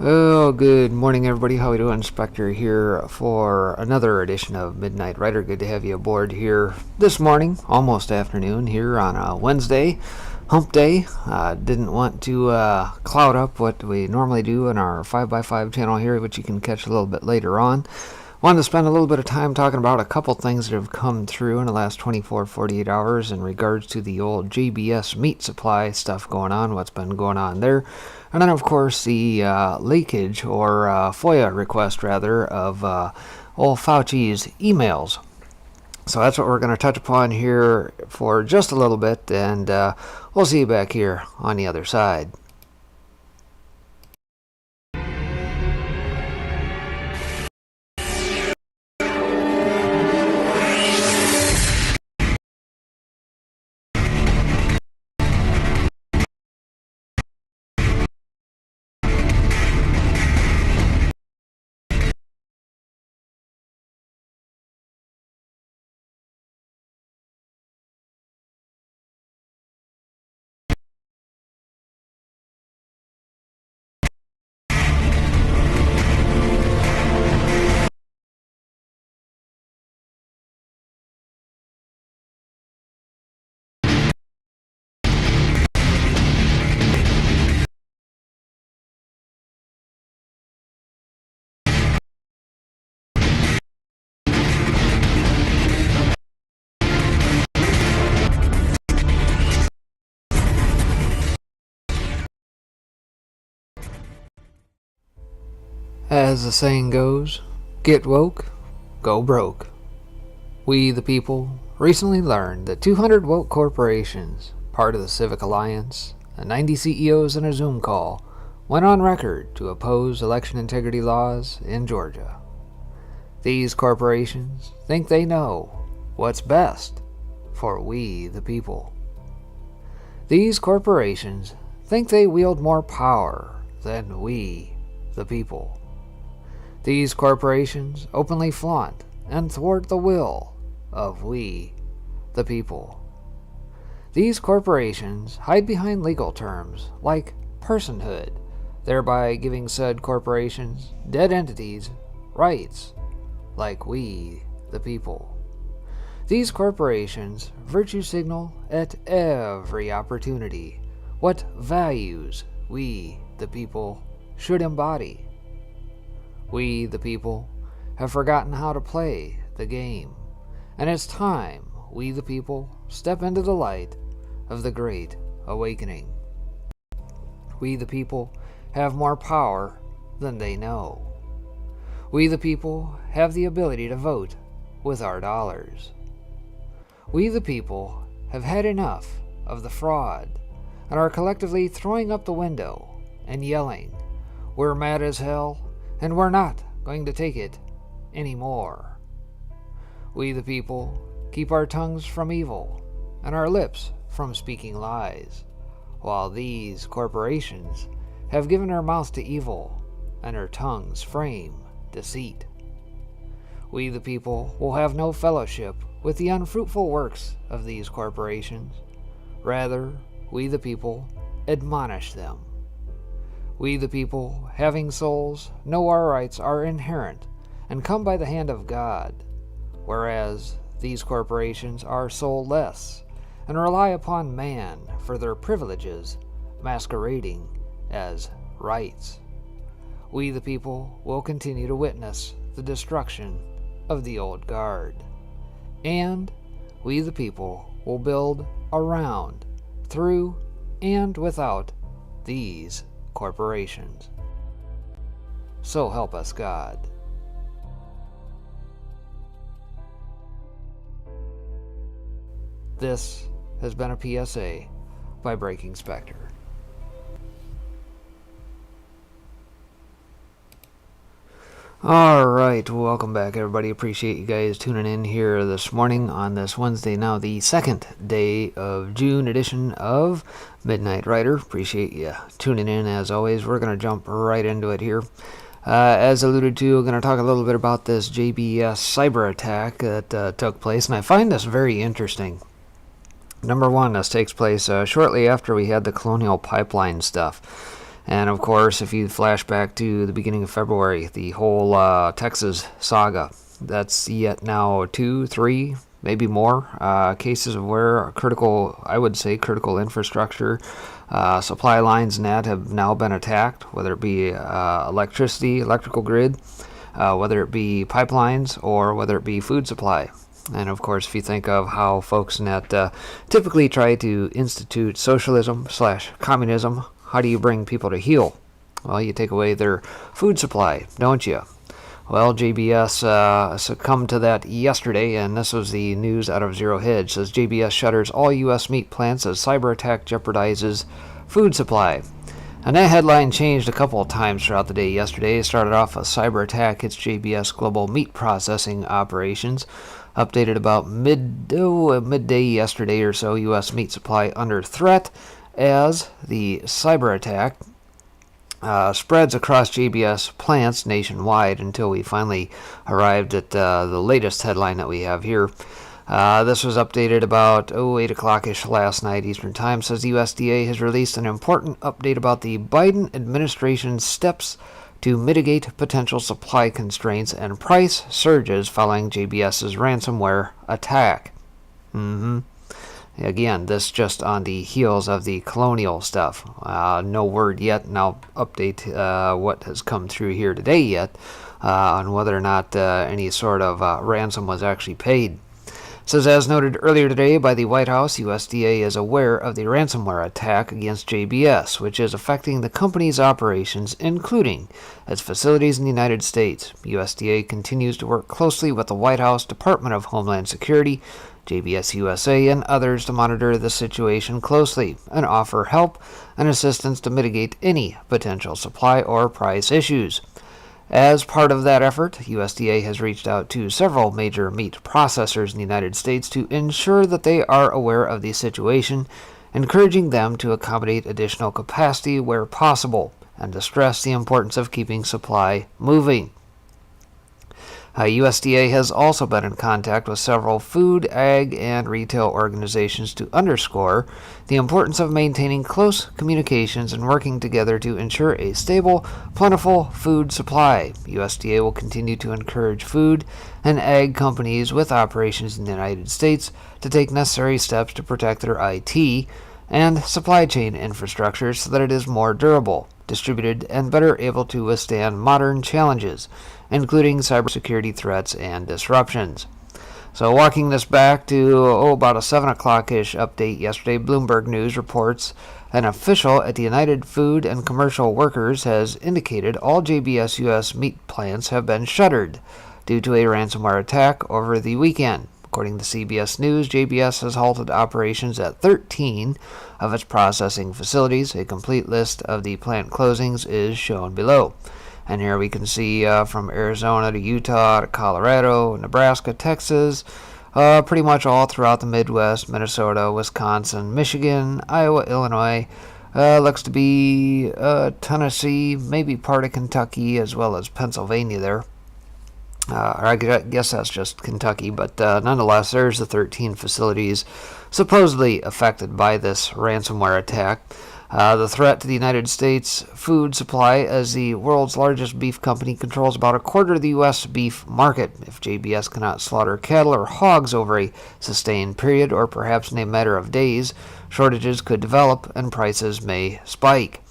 Oh, good morning, everybody. How we doing? Spectre here for another edition of Midnight Rider. Good to have you aboard here this morning, almost afternoon, here on a Wednesday, hump day. Didn't want to cloud up what we normally do in our 5x5 channel here, which you can catch a little bit later on. Wanted to spend a little bit of time talking about a couple things that have come through in the last 24-48 hours in regards to the old JBS meat supply stuff going on, what's been going on there. And then, of course, the leakage, or FOIA request, rather, of old Fauci's emails. So that's what we're going to touch upon here for just a little bit, and we'll see you back here on the other side. As the saying goes, get woke, go broke. We, the people, recently learned that 200 woke corporations, part of the Civic Alliance, and 90 CEOs in a Zoom call, went on record to oppose election integrity laws in Georgia. These corporations think they know what's best for we, the people. These corporations think they wield more power than we, the people. These corporations openly flaunt and thwart the will of we, the people. These corporations hide behind legal terms like personhood, thereby giving said corporations, dead entities, rights like we, the people. These corporations virtue signal at every opportunity what values we, the people, should embody. We, the people, have forgotten how to play the game, and it's time we, the people, step into the light of the Great Awakening. We, the people, have more power than they know. We, the people, have the ability to vote with our dollars. We, the people, have had enough of the fraud and are collectively throwing up the window and yelling, "We're mad as hell, and we're not going to take it anymore." We, the people, keep our tongues from evil and our lips from speaking lies, while these corporations have given their mouths to evil and their tongues frame deceit. We, the people, will have no fellowship with the unfruitful works of these corporations. Rather, we, the people, admonish them. We, the people, having souls, know our rights are inherent and come by the hand of God, whereas these corporations are soulless and rely upon man for their privileges, masquerading as rights. We, the people, will continue to witness the destruction of the old guard, and we, the people, will build around, through, and without these corporations. So help us God. This has been a PSA by Breaking Spectre. Alright, welcome back everybody. Appreciate you guys tuning in here this morning on this Wednesday, now the second day of June edition of Midnight Rider. Appreciate you tuning in as always. We're going to jump right into it here. As alluded to, I'm going to talk a little bit about this JBS cyber attack that took place, and I find this very interesting. Number one, this takes place shortly after we had the Colonial Pipeline stuff. And of course, if you flash back to the beginning of February, the whole Texas saga, that's yet now 2, 3, maybe more cases of where critical, I would say, critical infrastructure, supply lines and that have now been attacked, whether it be electricity, electrical grid, whether it be pipelines, or whether it be food supply. And of course, if you think of how folks in that typically try to institute socialism/communism, how do you bring people to heel? Well, you take away their food supply, don't you? Well, JBS succumbed to that yesterday, and this was the news out of Zero Hedge. It says JBS shutters all U.S. meat plants as cyber attack jeopardizes food supply. And that headline changed a couple of times throughout the day yesterday. It started off a cyber attack hits JBS global meat processing operations. Updated about midday yesterday or so, U.S. meat supply under threat as the cyber attack spreads across JBS plants nationwide until we finally arrived at the latest headline that we have here. This was updated about 8 o'clock-ish last night Eastern Time. Says the USDA has released an important update about the Biden administration's steps to mitigate potential supply constraints and price surges following JBS's ransomware attack. Again, this just on the heels of the Colonial stuff. No word yet, and I'll update what has come through here today yet on whether or not any sort of ransom was actually paid. It says, as noted earlier today by the White House, USDA is aware of the ransomware attack against JBS, which is affecting the company's operations, including its facilities in the United States. USDA continues to work closely with the White House Department of Homeland Security, JBS USA, and others to monitor the situation closely and offer help and assistance to mitigate any potential supply or price issues. As part of that effort, USDA has reached out to several major meat processors in the United States to ensure that they are aware of the situation, encouraging them to accommodate additional capacity where possible, and to stress the importance of keeping supply moving. USDA has also been in contact with several food, ag, and retail organizations to underscore the importance of maintaining close communications and working together to ensure a stable, plentiful food supply. USDA will continue to encourage food and ag companies with operations in the United States to take necessary steps to protect their IT and supply chain infrastructure so that it is more durable, distributed, and better able to withstand modern challenges, including cybersecurity threats and disruptions. So walking this back to about a 7 o'clock-ish update yesterday, Bloomberg News reports an official at the United Food and Commercial Workers has indicated all JBS U.S. meat plants have been shuttered due to a ransomware attack over the weekend. According to CBS News, JBS has halted operations at 13 of its processing facilities. A complete list of the plant closings is shown below. And here we can see from Arizona to Utah to Colorado, Nebraska, Texas, pretty much all throughout the Midwest, Minnesota, Wisconsin, Michigan, Iowa, Illinois, looks to be Tennessee, maybe part of Kentucky, as well as Pennsylvania there. I guess that's just Kentucky, but nonetheless, there's the 13 facilities supposedly affected by this ransomware attack. The threat to the United States food supply, as the world's largest beef company controls about a quarter of the U.S. beef market. If JBS cannot slaughter cattle or hogs over a sustained period, or perhaps in a matter of days, shortages could develop and prices may spike.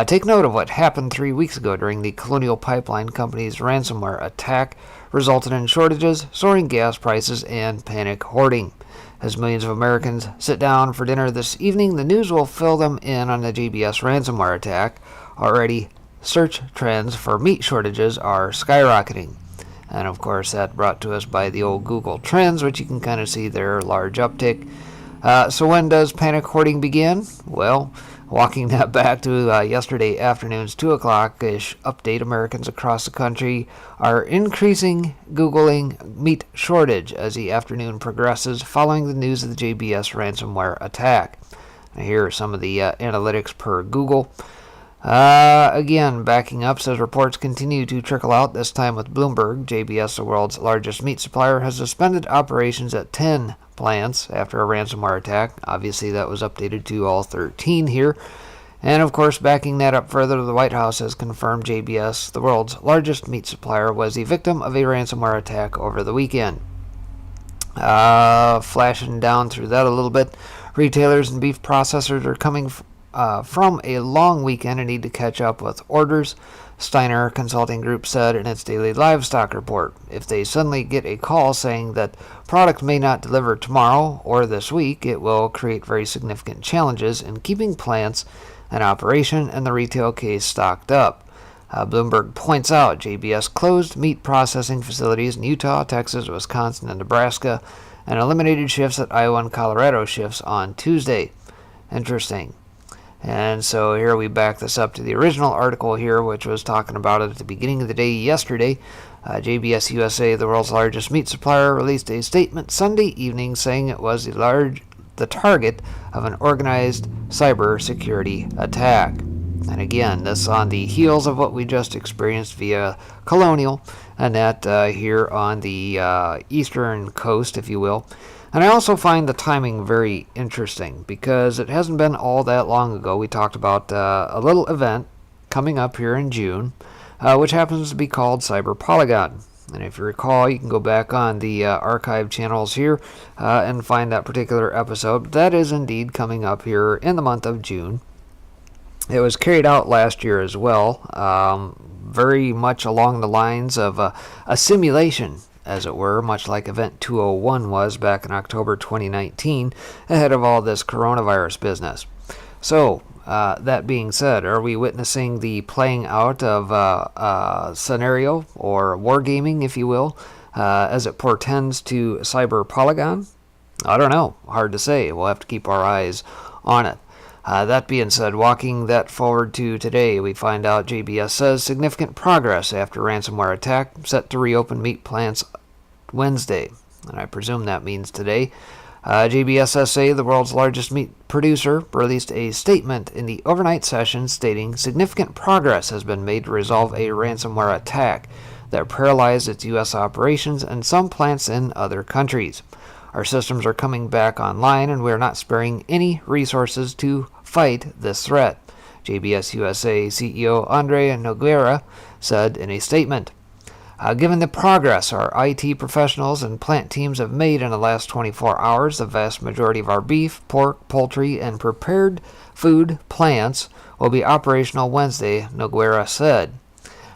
Take note of what happened 3 weeks ago during the Colonial Pipeline Company's ransomware attack, resulted in shortages, soaring gas prices, and panic hoarding. As millions of Americans sit down for dinner this evening, the news will fill them in on the JBS ransomware attack. Already, search trends for meat shortages are skyrocketing. And of course, that brought to us by the old Google Trends, which you can kind of see their large uptick. So when does panic hoarding begin? Well, walking that back to yesterday afternoon's 2 o'clock-ish update, Americans across the country are increasing Googling meat shortage as the afternoon progresses following the news of the JBS ransomware attack. Now, here are some of the analytics per Google. Again, backing up, says reports continue to trickle out, this time with Bloomberg. JBS, the world's largest meat supplier, has suspended operations at 10 plants after a ransomware attack. Obviously, that was updated to all 13 here. And of course, backing that up further, the White House has confirmed JBS, the world's largest meat supplier, was the victim of a ransomware attack over the weekend. Flashing down through that a little bit, retailers and beef processors are coming from a long weekend and need to catch up with orders, Steiner Consulting Group said in its daily livestock report. If they suddenly get a call saying that product may not deliver tomorrow or this week, it will create very significant challenges in keeping plants in operation and the retail case stocked up. Bloomberg points out JBS closed meat processing facilities in Utah, Texas, Wisconsin, and Nebraska, and eliminated shifts at Iowa and Colorado shifts on Tuesday. Interesting. And so here we back this up to the original article here, which was talking about it at the beginning of the day yesterday. JBS USA, the world's largest meat supplier, released a statement Sunday evening saying it was the target of an organized cybersecurity attack. And again, this on the heels of what we just experienced via Colonial, and that here on the eastern coast, if you will. And I also find the timing very interesting because it hasn't been all that long ago. We talked about a little event coming up here in June, which happens to be called Cyber Polygon. And if you recall, you can go back on the archive channels here and find that particular episode. That is indeed coming up here in the month of June. It was carried out last year as well, very much along the lines of a simulation, as it were, much like Event 201 was back in October 2019, ahead of all this coronavirus business. So, that being said, are we witnessing the playing out of a scenario, or wargaming, if you will, as it portends to Cyber Polygon? I don't know. Hard to say. We'll have to keep our eyes on it. That being said, walking that forward to today, we find out JBS says significant progress after ransomware attack, set to reopen meat plants Wednesday. And I presume that means today. JBS SA, the world's largest meat producer, released a statement in the overnight session stating significant progress has been made to resolve a ransomware attack that paralyzed its U.S. operations and some plants in other countries. Our systems are coming back online, and we are not sparing any resources to fight this threat, JBS USA CEO Andre Nogueira said in a statement. Given the progress our IT professionals and plant teams have made in the last 24 hours, the vast majority of our beef, pork, poultry, and prepared food plants will be operational Wednesday, Nogueira said.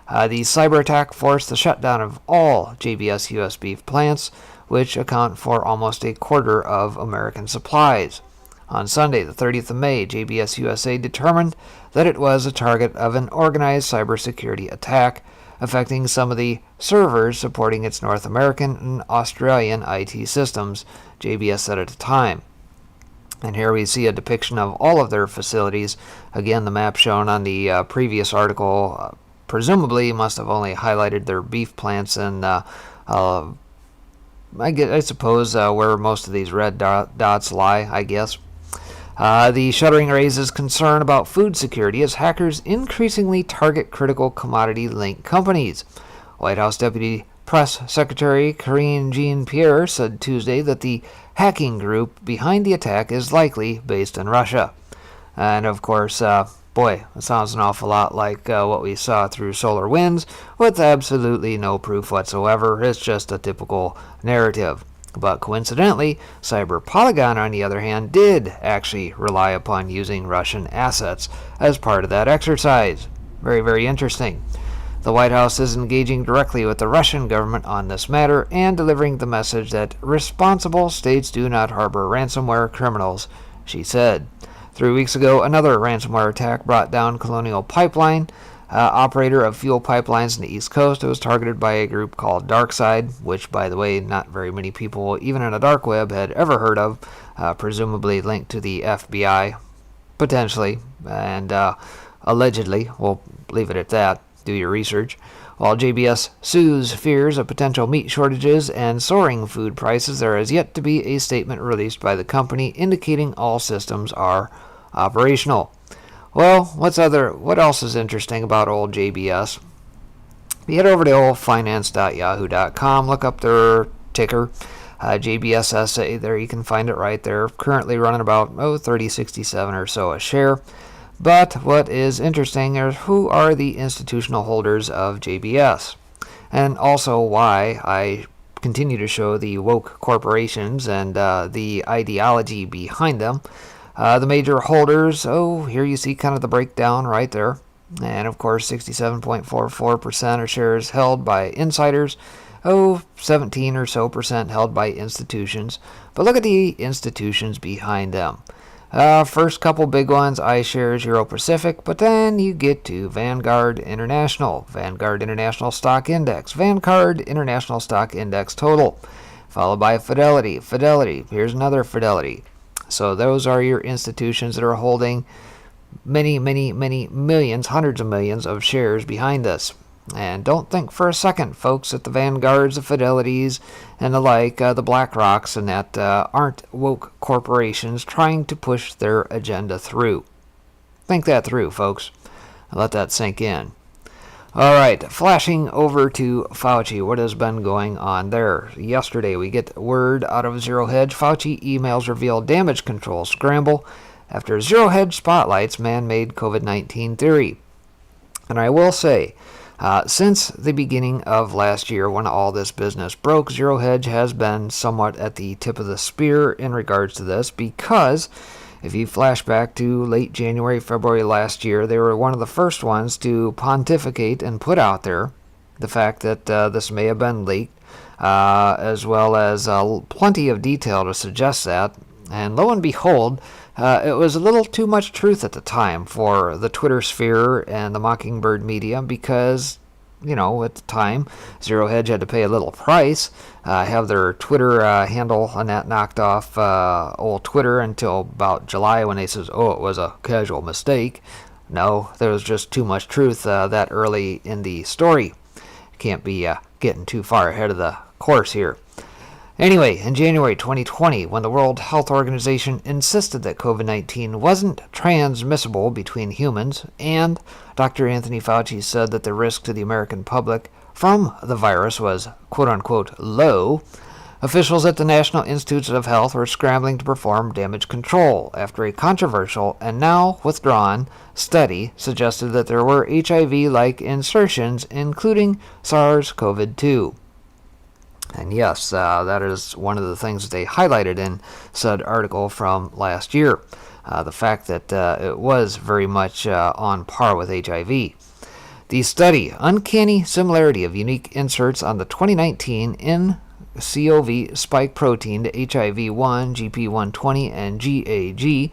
The cyber attack forced the shutdown of all JBS US beef plants, which account for almost a quarter of American supplies. On Sunday, the 30th of May, JBS USA determined that it was a target of an organized cybersecurity attack, affecting some of the servers supporting its North American and Australian IT systems, JBS said at the time. And here we see a depiction of all of their facilities. Again, the map shown on the previous article presumably must have only highlighted their beef plants and I suppose where most of these red dots lie, I guess. The shuttering raises concern about food security as hackers increasingly target critical commodity-linked companies. White House Deputy Press Secretary Karine Jean-Pierre said Tuesday that the hacking group behind the attack is likely based in Russia. And of course, boy, it sounds an awful lot like what we saw through SolarWinds, with absolutely no proof whatsoever. It's just a typical narrative. But coincidentally, Cyber Polygon, on the other hand, did actually rely upon using Russian assets as part of that exercise. Very, very interesting. The White House is engaging directly with the Russian government on this matter and delivering the message that responsible states do not harbor ransomware criminals, she said. 3 weeks ago, another ransomware attack brought down Colonial Pipeline, operator of fuel pipelines in the East Coast. It was targeted by a group called DarkSide, which, by the way, not very many people, even in the dark web, had ever heard of, presumably linked to the FBI, potentially, and allegedly. We'll leave it at that. Do your research. While JBS soothes fears of potential meat shortages and soaring food prices, there has yet to be a statement released by the company indicating all systems are operational. Well, what else is interesting about old JBS? You head over to oldfinance.yahoo.com, look up their ticker, JBSSA. There you can find it right there. Currently running about $30.67 or so a share. But what is interesting is who are the institutional holders of JBS, and also why I continue to show the woke corporations and the ideology behind them. The major holders, here you see kind of the breakdown right there. And of course, 67.44% are shares held by insiders, 17 or so percent held by institutions. But look at the institutions behind them. First couple big ones, iShares, Euro Pacific, but then you get to Vanguard International Stock Index, Vanguard International Stock Index Total, followed by Fidelity. Here's another Fidelity. So those are your institutions that are holding many millions, hundreds of millions of shares behind this. And don't think for a second, folks, that the Vanguards, the Fidelities, and the like, the BlackRocks, and that aren't woke corporations trying to push their agenda through. Think that through, folks. Let that sink in. All right, flashing over to Fauci. What has been going on there? Yesterday, we get word out of Zero Hedge. Fauci emails reveal damage control scramble after Zero Hedge spotlights man-made COVID-19 theory. And I will say, since the beginning of last year, when all this business broke, Zero Hedge has been somewhat at the tip of the spear in regards to this, because if you flash back to late January, February last year, they were one of the first ones to pontificate and put out there the fact that this may have been leaked, as well as plenty of detail to suggest that. And lo and behold, it was a little too much truth at the time for the Twitter sphere and the Mockingbird media, because, at the time, Zero Hedge had to pay a little price, have their Twitter handle on that knocked off old Twitter until about July, when they says, it was a casual mistake. No, there was just too much truth that early in the story. Can't be getting too far ahead of the course here. Anyway, in January 2020, when the World Health Organization insisted that COVID-19 wasn't transmissible between humans, and Dr. Anthony Fauci said that the risk to the American public from the virus was quote-unquote low, officials at the National Institutes of Health were scrambling to perform damage control after a controversial and now withdrawn study suggested that there were HIV-like insertions, including SARS-CoV-2. And yes, that is one of the things that they highlighted in said article from last year. The fact that it was very much on par with HIV. The study, Uncanny Similarity of Unique Inserts on the 2019 nCoV spike protein to HIV-1, GP120, and GAG,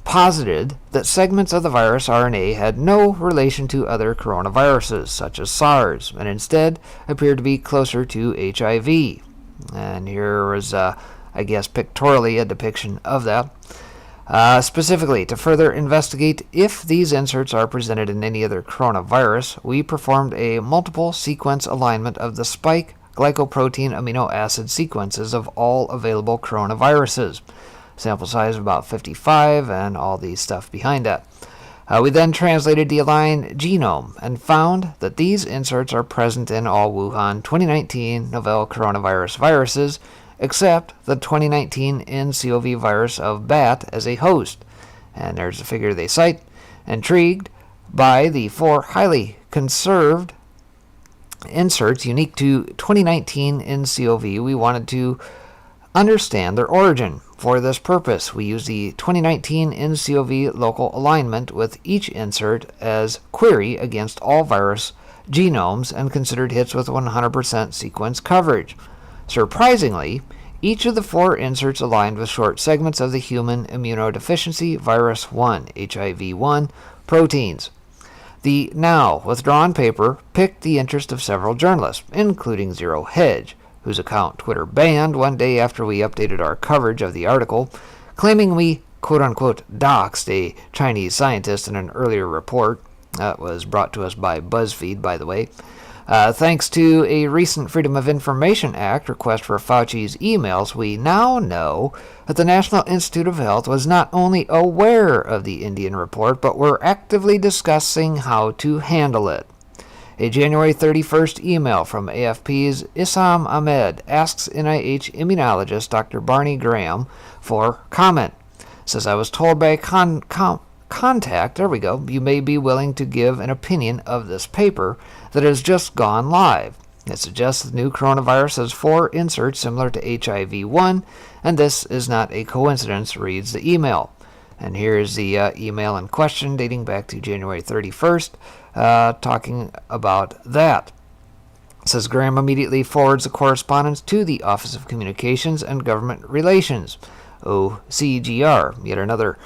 posited that segments of the virus RNA had no relation to other coronaviruses, such as SARS, and instead appeared to be closer to HIV. And here was, pictorially a depiction of that. Specifically, to further investigate if these inserts are presented in any other coronavirus, we performed a multiple sequence alignment of the spike glycoprotein amino acid sequences of all available coronaviruses. Sample size of about 55, and all the stuff behind that. We then translated the aligned genome and found that these inserts are present in all Wuhan 2019 novel coronavirus viruses, except the 2019 nCoV virus of bat as a host. And there's the figure they cite. Intrigued by the 4 highly conserved inserts unique to 2019 nCoV, we wanted to understand their origin. For this purpose, we use the 2019 nCoV local alignment with each insert as query against all virus genomes and considered hits with 100% sequence coverage. Surprisingly, each of the 4 inserts aligned with short segments of the human immunodeficiency virus 1, HIV-1, proteins. The now withdrawn paper piqued the interest of several journalists, including Zero Hedge, whose account Twitter banned one day after we updated our coverage of the article, claiming we quote-unquote doxed a Chinese scientist in an earlier report. That was brought to us by BuzzFeed, by the way. Thanks to a recent Freedom of Information Act request for Fauci's emails, we now know that the National Institute of Health was not only aware of the Indian report, but were actively discussing how to handle it. A January 31st email from AFP's Issam Ahmed asks NIH immunologist Dr. Barney Graham for comment. Says, I was told by a contact, there we go, you may be willing to give an opinion of this paper that has just gone live. It suggests the new coronavirus has 4 inserts similar to HIV-1, and this is not a coincidence, reads the email. And here's the email in question dating back to January 31st, talking about that. It says Graham immediately forwards the correspondence to the Office of Communications and Government Relations, OCGR, yet another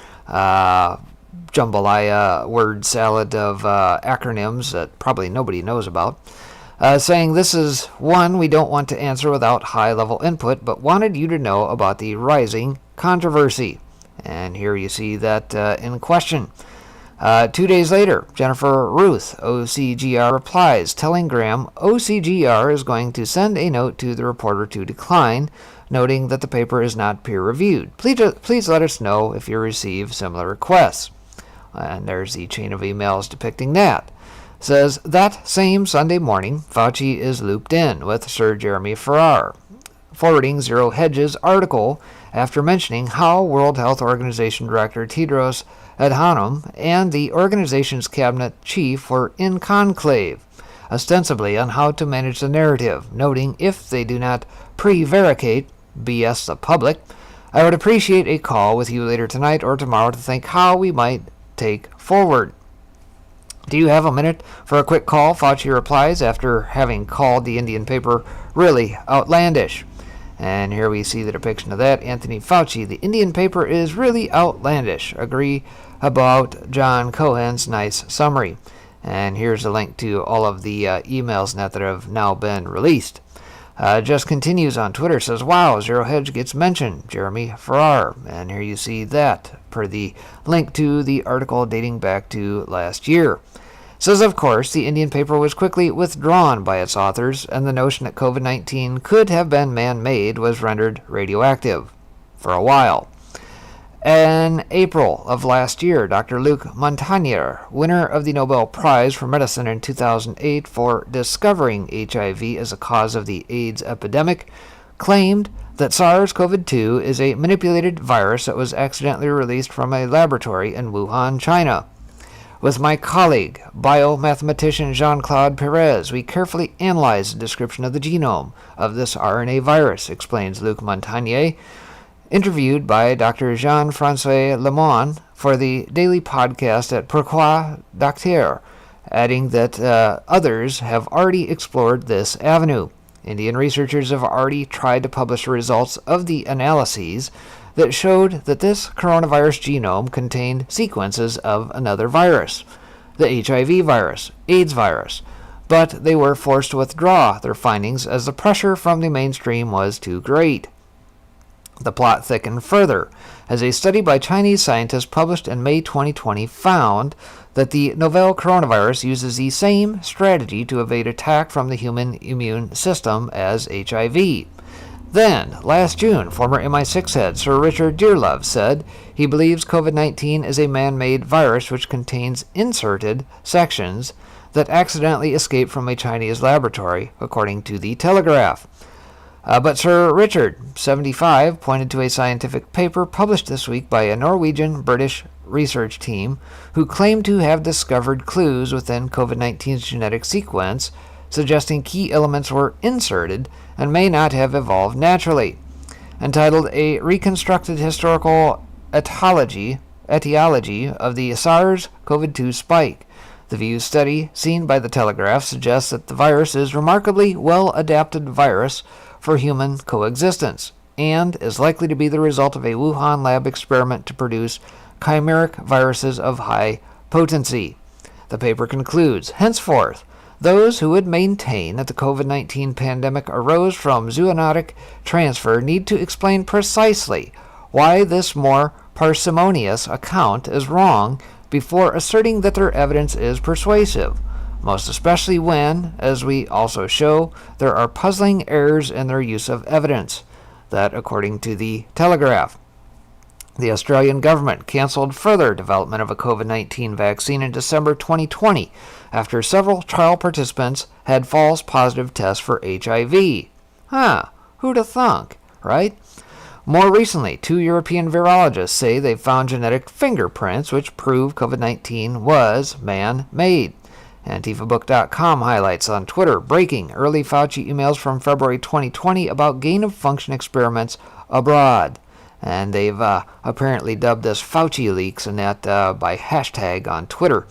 jambalaya word salad of acronyms that probably nobody knows about, saying this is one we don't want to answer without high-level input, but wanted you to know about the rising controversy. And here you see that in question. 2 days later, Jennifer Ruth, OCGR, replies, telling Graham OCGR is going to send a note to the reporter to decline, noting that the paper is not peer-reviewed. Please let us know if you receive similar requests. And there's the chain of emails depicting that. It says, that same Sunday morning, Fauci is looped in with Sir Jeremy Farrar, forwarding Zero Hedge's article after mentioning how World Health Organization Director Tedros Adhanom and the organization's cabinet chief were in conclave, ostensibly on how to manage the narrative, noting if they do not prevaricate, BS the public, I would appreciate a call with you later tonight or tomorrow to think how we might take forward. Do you have a minute for a quick call? Fauci replies after having called the Indian paper really outlandish. And here we see the depiction of that. Anthony Fauci, the Indian paper is really outlandish. Agree about John Cohen's nice summary. And here's a link to all of the emails that have now been released. Just continues on Twitter, says, wow, Zero Hedge gets mentioned, Jeremy Farrar. And here you see that per the link to the article dating back to last year. Says, of course, the Indian paper was quickly withdrawn by its authors, and the notion that COVID-19 could have been man-made was rendered radioactive for a while. In April of last year, Dr. Luc Montagnier, winner of the Nobel Prize for Medicine in 2008 for discovering HIV as a cause of the AIDS epidemic, claimed that SARS-CoV-2 is a manipulated virus that was accidentally released from a laboratory in Wuhan, China. With my colleague, biomathematician Jean-Claude Perez, we carefully analyzed the description of the genome of this RNA virus, explains Luc Montagnier, interviewed by Dr. Jean-François Lemon for the daily podcast at Pourquoi Docteur, adding that others have already explored this avenue. Indian researchers have already tried to publish the results of the analyses that showed that this coronavirus genome contained sequences of another virus, the HIV virus, AIDS virus, but they were forced to withdraw their findings as the pressure from the mainstream was too great. The plot thickened further, as a study by Chinese scientists published in May 2020 found that the novel coronavirus uses the same strategy to evade attack from the human immune system as HIV. Then, last June, former MI6 head Sir Richard Dearlove said he believes COVID-19 is a man-made virus which contains inserted sections that accidentally escaped from a Chinese laboratory, according to the Telegraph. But Sir Richard, 75, pointed to a scientific paper published this week by a Norwegian-British research team who claimed to have discovered clues within COVID-19's genetic sequence, suggesting key elements were inserted and may not have evolved naturally. Entitled A Reconstructed Historical Etiology of the SARS-CoV-2 Spike, the View study, seen by the Telegraph, suggests that the virus is a remarkably well-adapted virus for human coexistence, and is likely to be the result of a Wuhan lab experiment to produce chimeric viruses of high potency. The paper concludes, henceforth, those who would maintain that the COVID-19 pandemic arose from zoonotic transfer need to explain precisely why this more parsimonious account is wrong before asserting that their evidence is persuasive, most especially when, as we also show, there are puzzling errors in their use of evidence. That, according to the Telegraph. The Australian government cancelled further development of a COVID-19 vaccine in December 2020 after several trial participants had false positive tests for HIV. Who'da thunk, right? More recently, 2 European virologists say they found genetic fingerprints which prove COVID-19 was man-made. AntifaBook.com highlights on Twitter, breaking early Fauci emails from February 2020 about gain-of-function experiments abroad. And they've apparently dubbed this Fauci leaks, and that by hashtag on Twitter.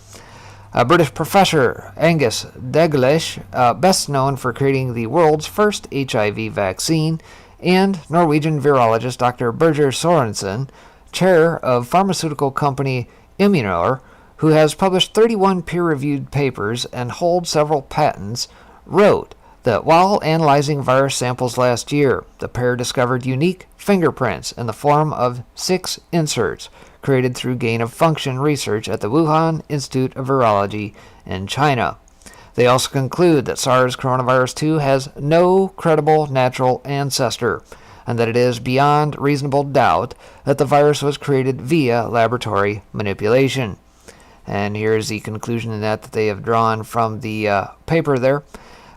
British professor Angus Degley, best known for creating the world's first HIV vaccine, and Norwegian virologist Dr. Birger Sorensen, chair of pharmaceutical company Immunor, who has published 31 peer-reviewed papers and holds several patents, wrote that while analyzing virus samples last year, the pair discovered unique fingerprints in the form of 6 inserts created through gain-of-function research at the Wuhan Institute of Virology in China. They also conclude that SARS coronavirus 2 has no credible natural ancestor, and that it is beyond reasonable doubt that the virus was created via laboratory manipulation. And here's the conclusion in that they have drawn from the paper there.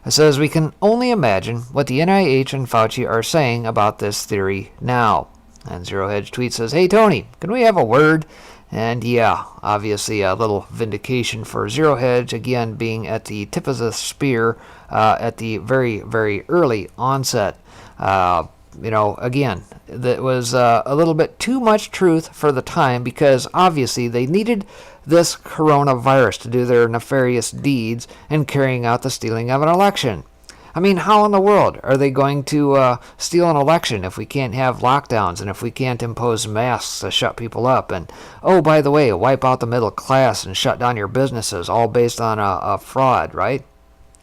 It says, we can only imagine what the NIH and Fauci are saying about this theory now. And Zero Hedge tweet says, hey Tony, can we have a word? And yeah, obviously a little vindication for Zero Hedge, again being at the tip of the spear at the very, very early onset. Again, that was a little bit too much truth for the time, because obviously they needed this coronavirus to do their nefarious deeds in carrying out the stealing of an election. I mean, how in the world are they going to steal an election if we can't have lockdowns and if we can't impose masks to shut people up? And, oh, by the way, wipe out the middle class and shut down your businesses, all based on a fraud, right?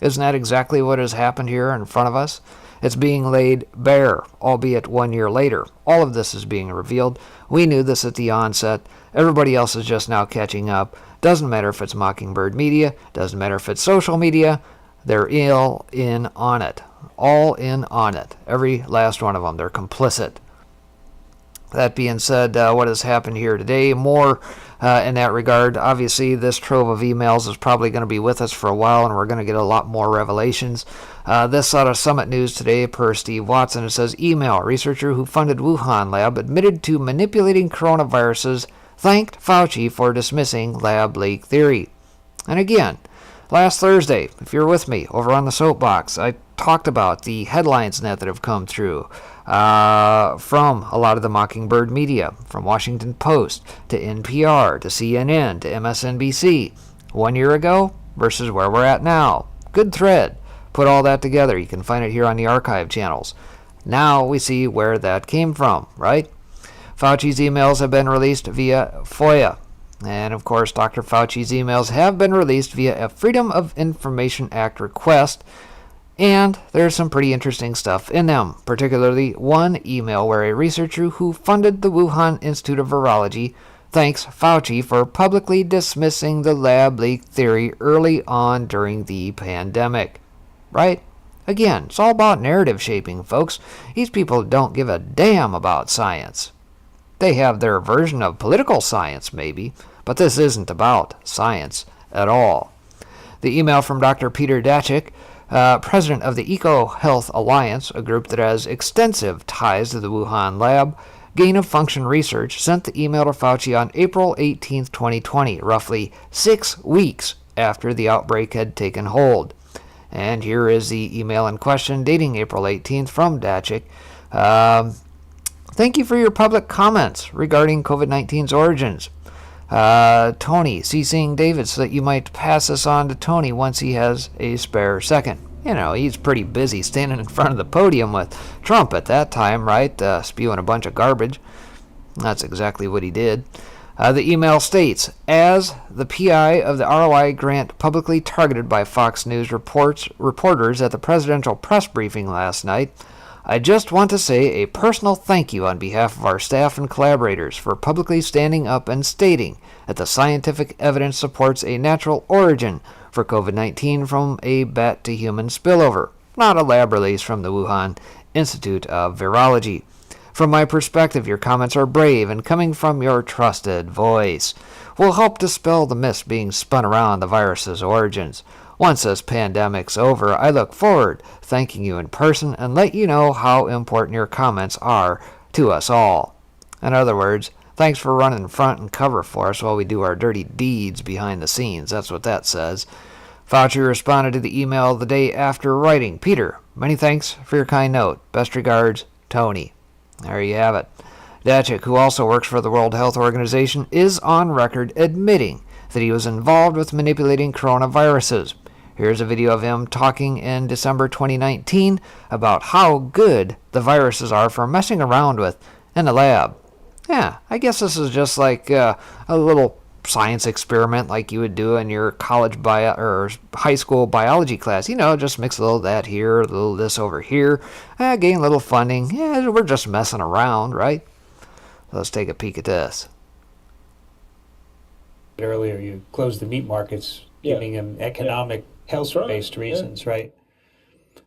Isn't that exactly what has happened here in front of us? It's being laid bare, albeit 1 year later. All of this is being revealed. We knew this at the onset. Everybody else is just now catching up. Doesn't matter if it's Mockingbird media. Doesn't matter if it's social media. They're all in on it. All in on it. Every last one of them. They're complicit. That being said, what has happened here today? More in that regard. Obviously, this trove of emails is probably going to be with us for a while, and we're going to get a lot more revelations. This out of Summit News today, per Steve Watson. It says, email, researcher who funded Wuhan lab admitted to manipulating coronaviruses, thanked Fauci for dismissing lab leak theory. And again, last Thursday, if you're with me over on the soapbox, I talked about the headlines that have come through from a lot of the Mockingbird media, from Washington Post to NPR to CNN to MSNBC 1 year ago versus where we're at now. Good thread. Put all that together. You can find it here on the archive channels. Now we see where that came from, right? Fauci's emails have been released via FOIA. And of course, Dr. Fauci's emails have been released via a Freedom of Information Act request. And there's some pretty interesting stuff in them, particularly one email where a researcher who funded the Wuhan Institute of Virology thanks Fauci for publicly dismissing the lab leak theory early on during the pandemic. Right? Again, it's all about narrative shaping, folks. These people don't give a damn about science. They have their version of political science, maybe, but this isn't about science at all. The email from Dr. Peter Daszak, president of the EcoHealth Alliance, a group that has extensive ties to the Wuhan lab, gain-of-function research, sent the email to Fauci on April 18, 2020, roughly 6 weeks after the outbreak had taken hold. And here is the email in question, dating April 18th, from Daszak. Thank you for your public comments regarding COVID-19's origins. Tony, CCing David so that you might pass this on to Tony once he has a spare second. You know, he's pretty busy standing in front of the podium with Trump at that time, right? Spewing a bunch of garbage. That's exactly what he did. The email states, as the PI of the ROI grant publicly targeted by Fox News reporters at the presidential press briefing last night, I just want to say a personal thank you on behalf of our staff and collaborators for publicly standing up and stating that the scientific evidence supports a natural origin for COVID-19 from a bat-to-human spillover, not a lab release from the Wuhan Institute of Virology. From my perspective, your comments are brave and coming from your trusted voice will help dispel the myths being spun around the virus's origins. Once this pandemic's over, I look forward thanking you in person and let you know how important your comments are to us all. In other words, thanks for running front and cover for us while we do our dirty deeds behind the scenes. That's what that says. Fauci responded to the email the day after writing, "Peter, many thanks for your kind note. Best regards, Tony." There you have it. Dachik, who also works for the World Health Organization, is on record admitting that he was involved with manipulating coronaviruses. Here's a video of him talking in December 2019 about how good the viruses are for messing around with in the lab. Yeah, I guess this is just like a little science experiment like you would do in your college or high school biology class. Just mix a little of that here, a little of this over here, gain a little funding. Yeah, we're just messing around, right? Let's take a peek at this. Earlier, you closed the meat markets, giving them economic, health-based reasons, right?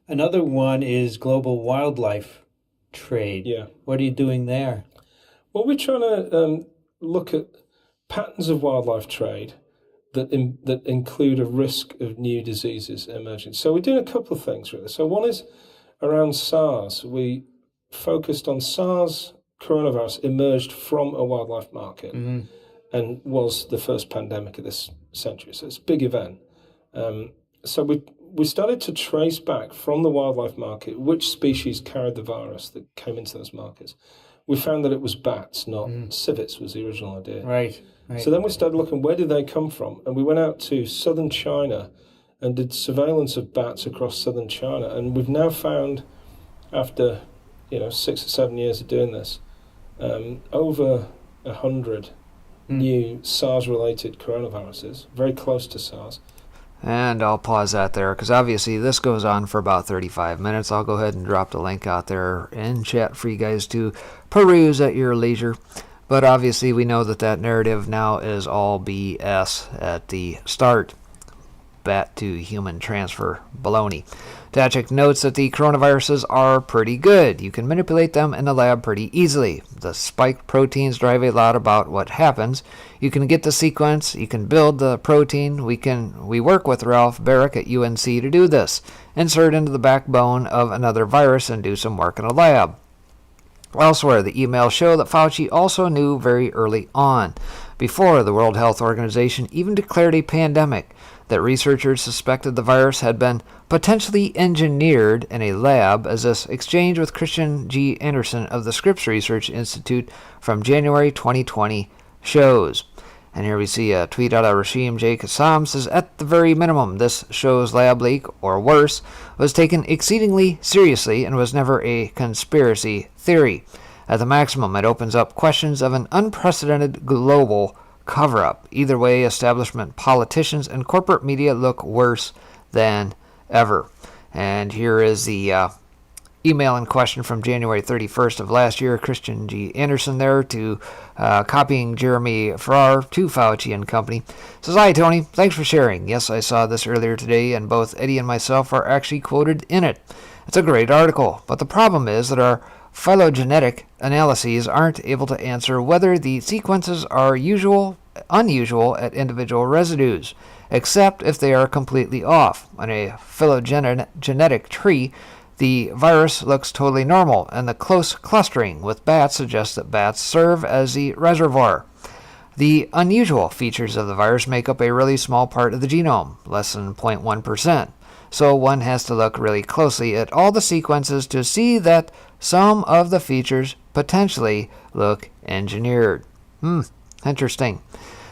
Another one is global wildlife trade. Yeah. What are you doing there? Well, we're trying to look at patterns of wildlife trade that include a risk of new diseases emerging. So we're doing a couple of things, really. So one is around SARS. We focused on SARS. Coronavirus emerged from a wildlife market and was the first pandemic of this century. So it's a big event. So we started to trace back from the wildlife market which species carried the virus that came into those markets. We found that it was bats, not civets, was the original idea. Right. So then we started looking, where did they come from? And we went out to southern China and did surveillance of bats across southern China. And we've now found, after 6 or 7 years of doing this, over 100 new SARS-related coronaviruses, very close to SARS. And I'll pause that there because obviously this goes on for about 35 minutes. I'll go ahead and drop the link out there in chat for you guys to peruse at your leisure. But obviously we know that narrative now is all BS at the start. Bat to human transfer baloney. Dachik notes that the coronaviruses are pretty good. You can manipulate them in the lab pretty easily. The spiked proteins drive a lot about what happens. You can get the sequence. You can build the protein. We work with Ralph Barrick at UNC to do this. Insert into the backbone of another virus and do some work in a lab. Elsewhere, the emails show that Fauci also knew very early on, before the World Health Organization even declared a pandemic, that researchers suspected the virus had been potentially engineered in a lab, as this exchange with Christian G. Anderson of the Scripps Research Institute from January 2020 shows. And here we see a tweet out of Rashim J. Kassam says, "At the very minimum, this show's lab leak, or worse, was taken exceedingly seriously and was never a conspiracy theory. At the maximum, it opens up questions of an unprecedented global cover-up. Either way, establishment politicians and corporate media look worse than ever." And here is the email in question from January 31st of last year. Christian G. Anderson there to copying Jeremy Farrar to Fauci and company. Says, "Hi, Tony. Thanks for sharing. Yes, I saw this earlier today, and both Eddie and myself are actually quoted in it. It's a great article, but the problem is that our phylogenetic analyses aren't able to answer whether the sequences are unusual at individual residues, except if they are completely off. On a phylogenetic tree, the virus looks totally normal, and the close clustering with bats suggests that bats serve as the reservoir. The unusual features of the virus make up a really small part of the genome, less than 0.1%. So one has to look really closely at all the sequences to see that some of the features potentially look engineered." Interesting.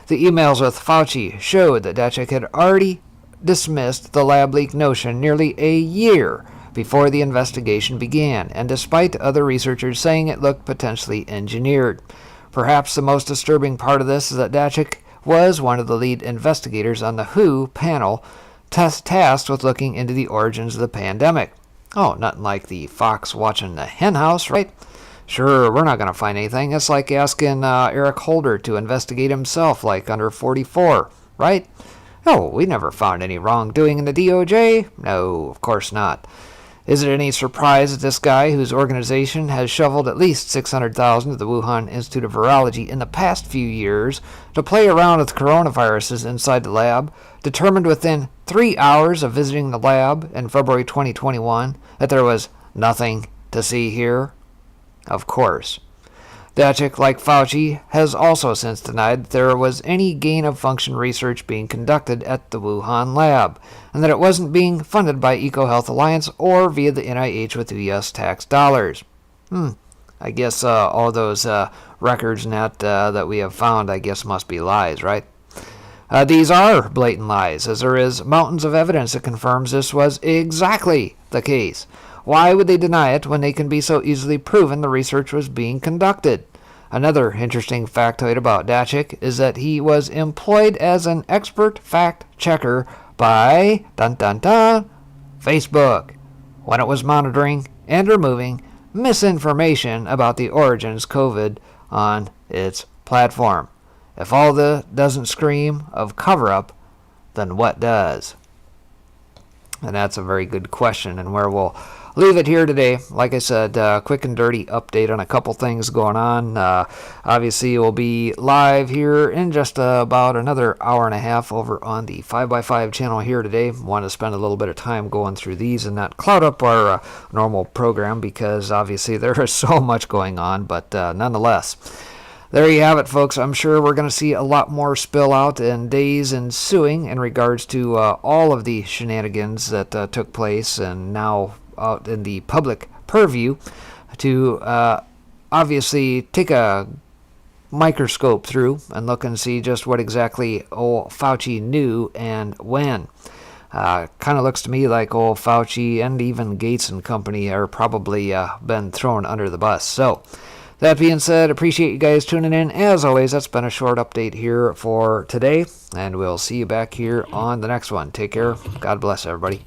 The emails with Fauci showed that Dachik had already dismissed the lab leak notion nearly a year before the investigation began, and despite other researchers saying it looked potentially engineered. Perhaps the most disturbing part of this is that Dachik was one of the lead investigators on the WHO panel tasked with looking into the origins of the pandemic. Oh, nothing like the fox watching the hen house, right? Sure, we're not going to find anything. It's like asking Eric Holder to investigate himself, like under 44, right? No, we never found any wrongdoing in the DOJ. No, of course not. Is it any surprise that this guy, whose organization has shoveled at least $600,000 to the Wuhan Institute of Virology in the past few years to play around with coronaviruses inside the lab, determined within 3 hours of visiting the lab in February 2021 that there was nothing to see here? Of course. Dachik, like Fauci, has also since denied that there was any gain-of-function research being conducted at the Wuhan lab, and that it wasn't being funded by EcoHealth Alliance or via the NIH with U.S. tax dollars. I guess all those records that we have found, I guess, must be lies, right? These are blatant lies, as there is mountains of evidence that confirms this was exactly the case. Why would they deny it when they can be so easily proven the research was being conducted? Another interesting factoid about Dachik is that he was employed as an expert fact checker by Facebook when it was monitoring and removing misinformation about the origins COVID on its platform. If all that doesn't scream of cover-up, then what does? And that's a very good question, and where we'll leave it here today. Like I said, quick and dirty update on a couple things going on. Obviously, we'll be live here in just about another hour and a half over on the 5x5 channel here today. Want to spend a little bit of time going through these and not cloud up our normal program, because obviously there is so much going on, but nonetheless. There you have it, folks. I'm sure we're going to see a lot more spill out in days ensuing in regards to all of the shenanigans that took place and now out in the public purview, to obviously take a microscope through and look and see just what exactly old Fauci knew and when. Kind of looks to me like old Fauci and even Gates and company are probably been thrown under the bus. So, that being said, appreciate you guys tuning in. As always, that's been a short update here for today, and we'll see you back here on the next one. Take care. God bless everybody.